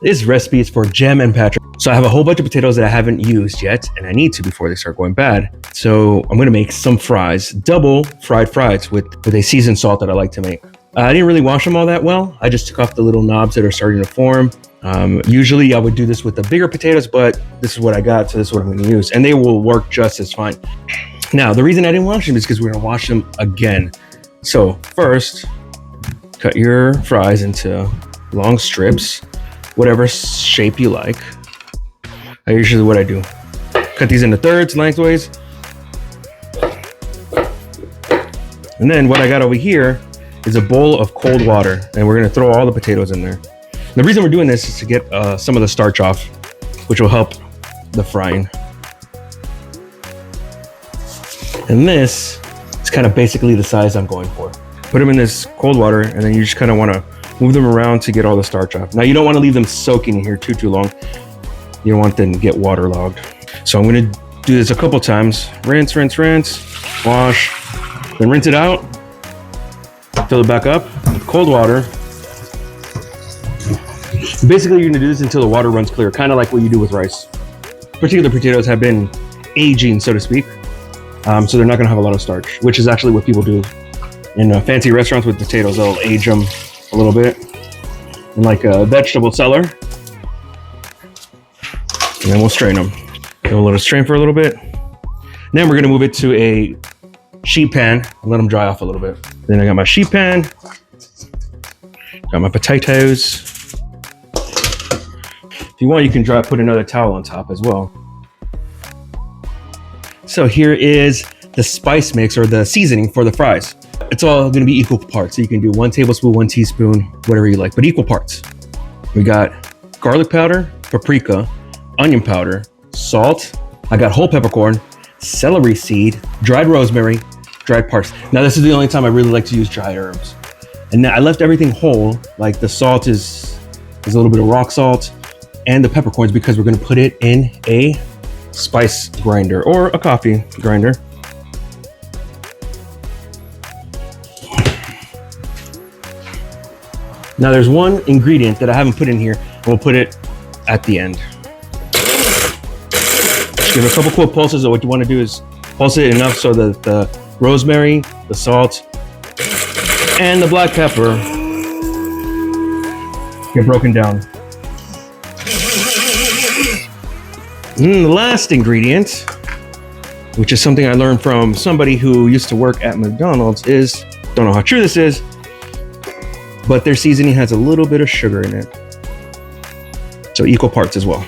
This recipe is for Jem and Patrick. So I have a whole bunch of potatoes that I haven't used yet, and I need to before they start going bad. So I'm gonna make some fries, double fried fries with a seasoned salt that I like to make. I didn't really wash them all that well. I just took off the little knobs that are starting to form. Usually I would do this with the bigger potatoes, but this is what I got, so this is what I'm gonna use. And they will work just as fine. Now, the reason I didn't wash them is because we're gonna wash them again. So first, cut your fries into long strips, whatever shape you like. Usually what I do, cut these into thirds lengthways. And then what I got over here is a bowl of cold water, and we're gonna throw all the potatoes in there. And the reason we're doing this is to get some of the starch off, which will help the frying. And this is kind of basically the size I'm going for. Put them in this cold water, and then you just kind of want to move them around to get all the starch off. Now you don't want to leave them soaking in here too long. You don't want them to get waterlogged. So I'm going to do this a couple times. Rinse, rinse, rinse, wash, then rinse it out. Fill it back up with cold water. Basically, you're going to do this until the water runs clear, kind of like what you do with rice. Particular potatoes have been aging, so to speak, so they're not going to have a lot of starch, which is actually what people do in fancy restaurants with potatoes. They'll age them a little bit in like a vegetable cellar, and then we'll strain them. Then we'll let it strain for a little bit. Then we're going to move it to a sheet pan and let them dry off a little bit. Then I got my sheet pan, got my potatoes. If you want, you can put another towel on top as well. So here is the spice mix, or the seasoning for the fries. It's all gonna be equal parts. So you can do 1 tablespoon, 1 teaspoon, whatever you like, but equal parts. We got garlic powder, paprika, onion powder, salt. I got whole peppercorn, celery seed, dried rosemary, dried parsley. Now this is the only time I really like to use dried herbs. And I left everything whole, like the salt is a little bit of rock salt, and the peppercorns, because we're gonna put it in a spice grinder or a coffee grinder. Now there's one ingredient that I haven't put in here, and we'll put it at the end. Just give it a couple quick pulses. What you want to do is pulse it enough so that the rosemary, the salt, and the black pepper get broken down. And the last ingredient, which is something I learned from somebody who used to work at McDonald's, is, don't know how true this is, but their seasoning has a little bit of sugar in it. So equal parts as well.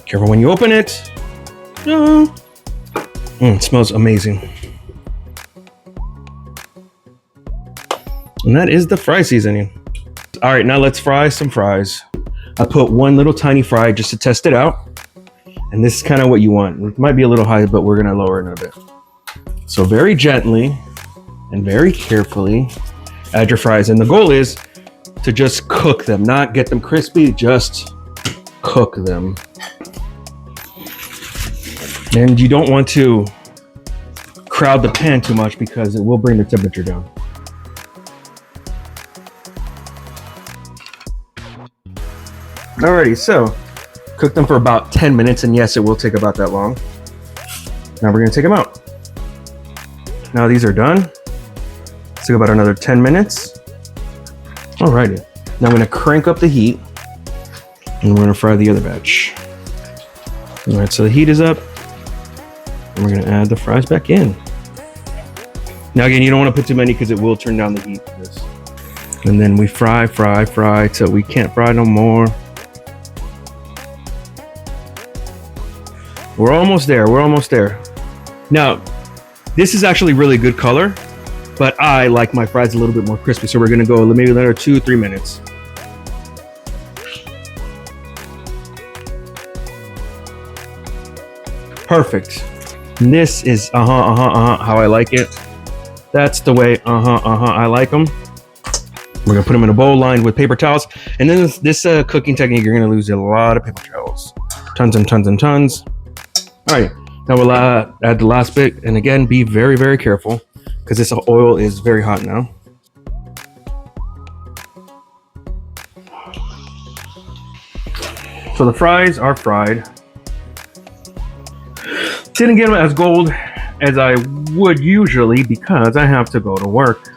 Careful when you open it. It smells amazing. And that is the fry seasoning. All right, now let's fry some fries. I put one little tiny fry just to test it out. And this is kind of what you want. It might be a little high, but we're gonna lower it a bit. So very gently and very carefully add your fries. And the goal is to just cook them, not get them crispy, just cook them. And you don't want to crowd the pan too much because it will bring the temperature down. Alrighty, so cook them for about 10 minutes, and yes, it will take about that long. Now we're gonna take them out. Now these are done. Let's take about another 10 minutes. Alrighty, now I'm gonna crank up the heat, and we're gonna fry the other batch. Alright, so the heat is up, and we're gonna add the fries back in. Now again, you don't wanna put too many because it will turn down the heat for this. And then we fry till we can't fry no more. We're almost there, we're almost there. Now, this is actually really good color, but I like my fries a little bit more crispy, so we're gonna go maybe another 2-3 minutes. Perfect. And this is how I like it. That's the way I like them. We're gonna put them in a bowl lined with paper towels. And then this cooking technique, you're gonna lose a lot of paper towels. Tons and tons and tons. All right, now we'll add the last bit. And again, be very, very careful because this oil is very hot now. So the fries are fried. Didn't get them as gold as I would usually because I have to go to work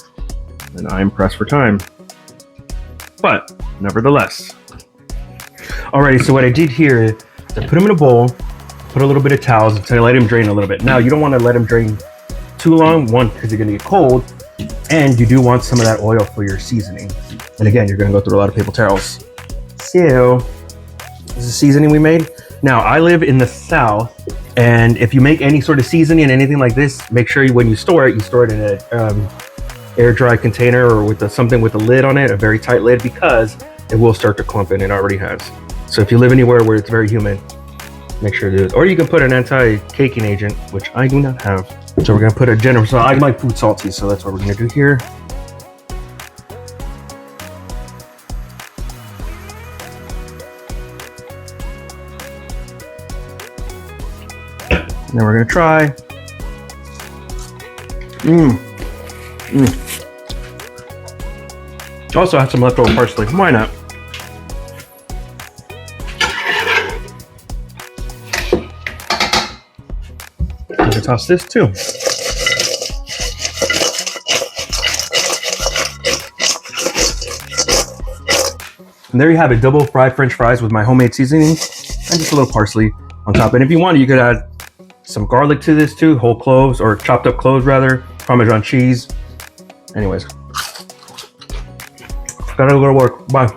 and I'm pressed for time. But nevertheless. Alrighty, so what I did here is I put them in a bowl, put a little bit of towels until I let them drain a little bit. Now you don't want to let them drain too long, one, because you're gonna get cold, and you do want some of that oil for your seasoning. And again, you're gonna go through a lot of paper towels. So, this is seasoning we made. Now, I live in the South, and if you make any sort of seasoning, anything like this, make sure when you store it in a air dry container or with something with a lid on it, a very tight lid, because it will start to clump and it already has. So if you live anywhere where it's very humid, make sure to do it. Or you can put an anti-caking agent, which I do not have. So we're gonna put a generous, I like food salty, so that's what we're gonna do here. And then we're gonna try. Also, I have some leftover parsley. Why not? I'm gonna toss this too. And there you have it, double fried French fries with my homemade seasoning and just a little parsley on top. And if you want, you could add some garlic to this too, whole cloves, or chopped up cloves rather, Parmesan cheese. Anyways, gotta go to work. Bye.